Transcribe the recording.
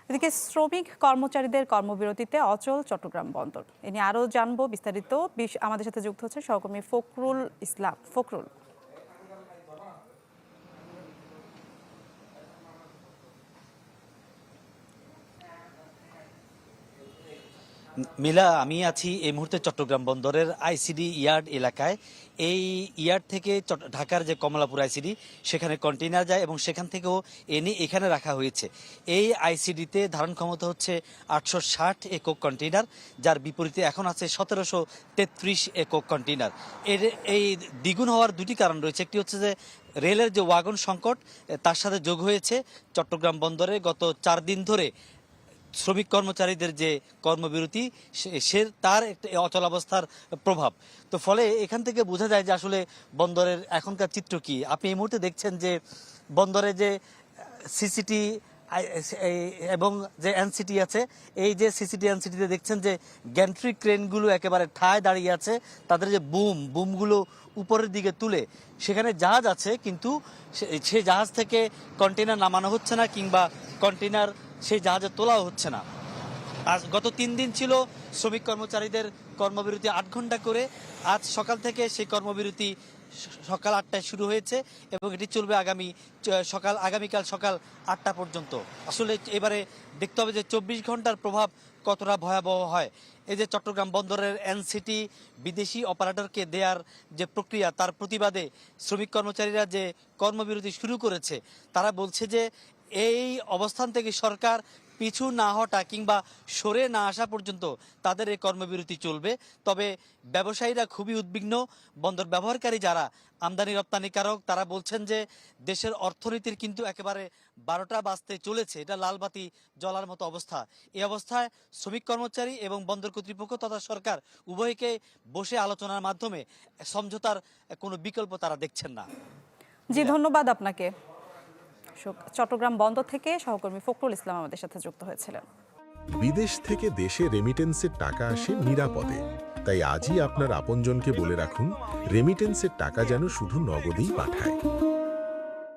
এদিকে শ্রমিক কর্মচারীদের কর্মবিরতিতে অচল চট্টগ্রাম বন্দর। এ নিয়ে আরও জানবো বিস্তারিত। আমাদের সাথে যুক্ত হচ্ছে সহকর্মী ফখরুল ইসলাম। ফখরুল, মিলা, আমি আছি এই মুহূর্তে চট্টগ্রাম বন্দরের আইসিডি ইয়ার্ড এলাকায়। এই ইয়ার্ড থেকে ঢাকার যে কমলাপুর আইসিডি, সেখানে কন্টেইনার যায় এবং সেখান থেকেও এনে এখানে রাখা হয়েছে। এই আইসিডিতে ধারণ ক্ষমতা হচ্ছে 860 একক কন্টেইনার, যার বিপরীতে এখন আছে 1733 একক কন্টেইনার। এই দ্বিগুণ হওয়ার দুটি কারণ রয়েছে। একটি হচ্ছে যে রেলের যে ওয়াগন সংকট, তার সাথে যোগ হয়েছে চট্টগ্রাম বন্দরে গত 4 দিন ধরে শ্রমিক কর্মচারীদের যে কর্মবিরতি, তার একটা অচলাবস্থার প্রভাব। তো ফলে এখান থেকে বোঝা যায় যে আসলে বন্দরের এখনকার চিত্র কি। আপনি এই মুহূর্তে দেখছেন যে বন্দরে যে সিসিটি এবং যে এনসিটি আছে, এই যে সিসিটি এনসিটিতে দেখছেন যে গ্যান্ট্রি ক্রেনগুলো একেবারে ঠায় দাঁড়িয়ে আছে। তাদের যে বুমগুলো উপরের দিকে তুলে সেখানে জাহাজ আছে, কিন্তু সেই জাহাজ থেকে কন্টেইনার নামানো হচ্ছে না, কিংবা কন্টেইনার সেই জাহাজে তোলাও হচ্ছে না। আজ গত 3 দিন ছিল শ্রমিক কর্মচারীদের কর্মবিরতি 8 ঘন্টা করে। আজ সকাল থেকে সেই কর্মবিরতি সকাল 8টায় শুরু হয়েছে এবং এটি চলবে আগামীকাল সকাল 8টা পর্যন্ত। আসলে এবারে দেখতে হবে যে 24 ঘন্টার প্রভাব কতটা ভয়াবহ হয়। এই যে চট্টগ্রাম বন্দরের এনসিটি বিদেশি অপারেটরকে দেওয়ার যে প্রক্রিয়া, তার প্রতিবাদে শ্রমিক কর্মচারীরা যে কর্মবিরতি শুরু করেছে, তারা বলছে যে এই অবস্থান থেকে সরকার পিছু না হটা কিংবা সরে না আসা পর্যন্ত তাদের এই কর্মবিরতি চলবে। তবে ব্যবসায়ীরা খুবই উদ্বিগ্ন। বন্দর ব্যবহারকারী যারা আমদানি রপ্তানিকারক, তারা বলছেন যে দেশের অর্থনীতির কিন্তু একেবারে 12টা বাজতে চলেছে, এটা লালবাতি জ্বলার মতো অবস্থা। এই অবস্থায় শ্রমিক কর্মচারী এবং বন্দর কর্তৃপক্ষ তথা সরকার উভয়কে বসে আলোচনার মাধ্যমে সমঝোতার কোনো বিকল্প তারা দেখছেন না। জি, ধন্যবাদ আপনাকে। চট্টগ্রাম বন্দর থেকে সহকর্মী ফখরুল ইসলাম আমাদের সাথে যুক্ত হয়েছিলেন। বিদেশ থেকে দেশে রেমিটেন্সের টাকা আসে নিরাপদে। তাই আজই আপনার আপনজনকে বলে রাখুন, রেমিটেন্সের টাকা যেন শুধু নগদেই পাঠায়।